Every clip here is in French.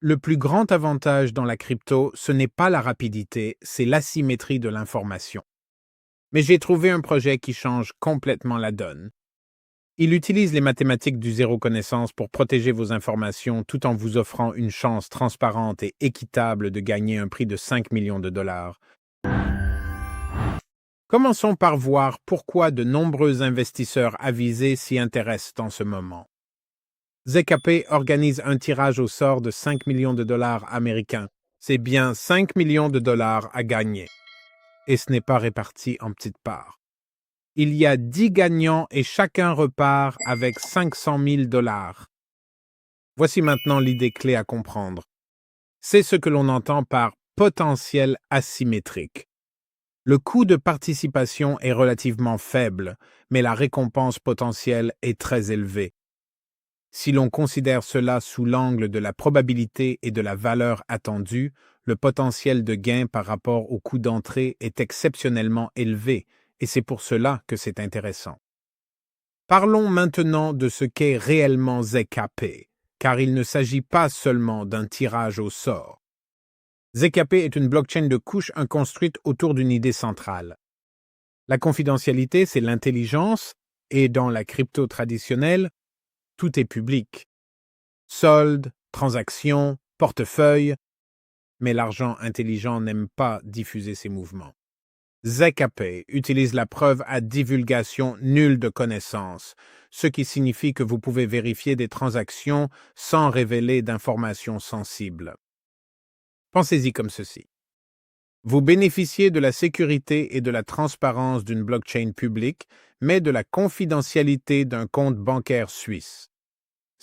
Le plus grand avantage dans la crypto, ce n'est pas la rapidité, c'est l'asymétrie de l'information. Mais j'ai trouvé un projet qui change complètement la donne. Il utilise les mathématiques du zéro connaissance pour protéger vos informations tout en vous offrant une chance transparente et équitable de gagner un prix de 5 millions de dollars. Commençons par voir pourquoi de nombreux investisseurs avisés s'y intéressent en ce moment. ZKP organise un tirage au sort de 5 millions de dollars américains. C'est bien 5 millions de dollars à gagner. Et ce n'est pas réparti en petites parts. Il y a 10 gagnants et chacun repart avec 500 000 dollars. Voici maintenant l'idée clé à comprendre. C'est ce que l'on entend par potentiel asymétrique. Le coût de participation est relativement faible, mais la récompense potentielle est très élevée. Si l'on considère cela sous l'angle de la probabilité et de la valeur attendue, le potentiel de gain par rapport au coût d'entrée est exceptionnellement élevé, et c'est pour cela que c'est intéressant. Parlons maintenant de ce qu'est réellement ZKP, car il ne s'agit pas seulement d'un tirage au sort. ZKP est une blockchain de couche construite autour d'une idée centrale. La confidentialité, c'est l'intelligence, et dans la crypto traditionnelle, tout est public. Soldes, transactions, portefeuille, mais l'argent intelligent n'aime pas diffuser ses mouvements. ZKP utilise la preuve à divulgation nulle de connaissance, ce qui signifie que vous pouvez vérifier des transactions sans révéler d'informations sensibles. Pensez-y comme ceci. Vous bénéficiez de la sécurité et de la transparence d'une blockchain publique, mais de la confidentialité d'un compte bancaire suisse.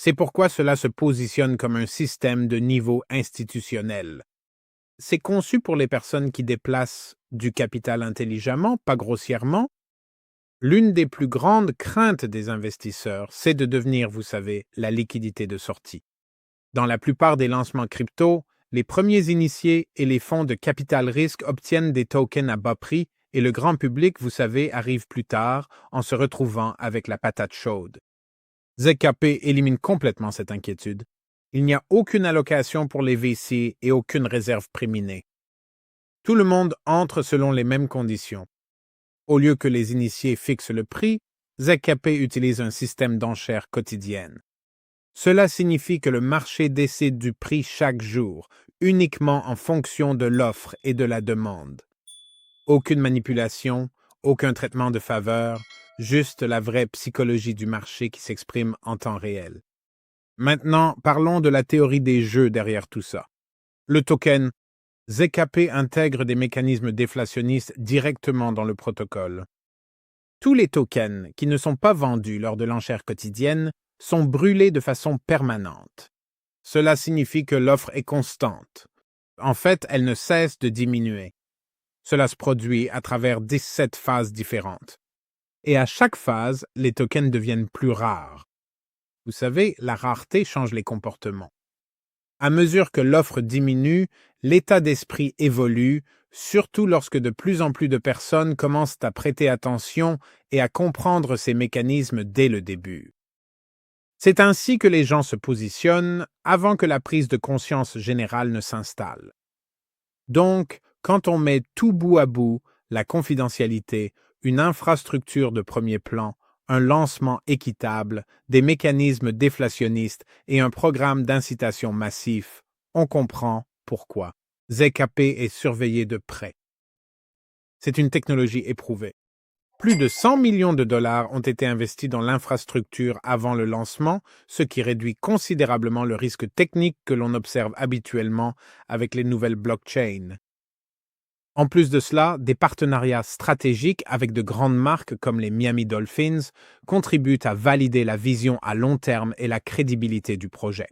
C'est pourquoi cela se positionne comme un système de niveau institutionnel. C'est conçu pour les personnes qui déplacent du capital intelligemment, pas grossièrement. L'une des plus grandes craintes des investisseurs, c'est de devenir, vous savez, la liquidité de sortie. Dans la plupart des lancements crypto, les premiers initiés et les fonds de capital risque obtiennent des tokens à bas prix et le grand public, vous savez, arrive plus tard en se retrouvant avec la patate chaude. ZKP élimine complètement cette inquiétude. Il n'y a aucune allocation pour les VC et aucune réserve préminée. Tout le monde entre selon les mêmes conditions. Au lieu que les initiés fixent le prix, ZKP utilise un système d'enchères quotidienne. Cela signifie que le marché décide du prix chaque jour, uniquement en fonction de l'offre et de la demande. Aucune manipulation, aucun traitement de faveur, juste la vraie psychologie du marché qui s'exprime en temps réel. Maintenant, parlons de la théorie des jeux derrière tout ça. Le token ZKP intègre des mécanismes déflationnistes directement dans le protocole. Tous les tokens qui ne sont pas vendus lors de l'enchère quotidienne sont brûlés de façon permanente. Cela signifie que l'offre est constante. En fait, elle ne cesse de diminuer. Cela se produit à travers 17 phases différentes. Et à chaque phase, les tokens deviennent plus rares. Vous savez, la rareté change les comportements. À mesure que l'offre diminue, l'état d'esprit évolue, surtout lorsque de plus en plus de personnes commencent à prêter attention et à comprendre ces mécanismes dès le début. C'est ainsi que les gens se positionnent avant que la prise de conscience générale ne s'installe. Donc, quand on met tout bout à bout, la confidentialité, une infrastructure de premier plan, un lancement équitable, des mécanismes déflationnistes et un programme d'incitation massif, on comprend pourquoi ZKP est surveillé de près. C'est une technologie éprouvée. Plus de 100 millions de dollars ont été investis dans l'infrastructure avant le lancement, ce qui réduit considérablement le risque technique que l'on observe habituellement avec les nouvelles blockchains. En plus de cela, des partenariats stratégiques avec de grandes marques comme les Miami Dolphins contribuent à valider la vision à long terme et la crédibilité du projet.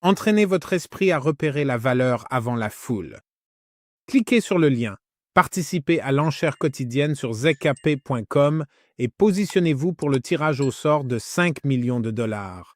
Entraînez votre esprit à repérer la valeur avant la foule. Cliquez sur le lien, participez à l'enchère quotidienne sur zkp.com et positionnez-vous pour le tirage au sort de 5 millions de dollars.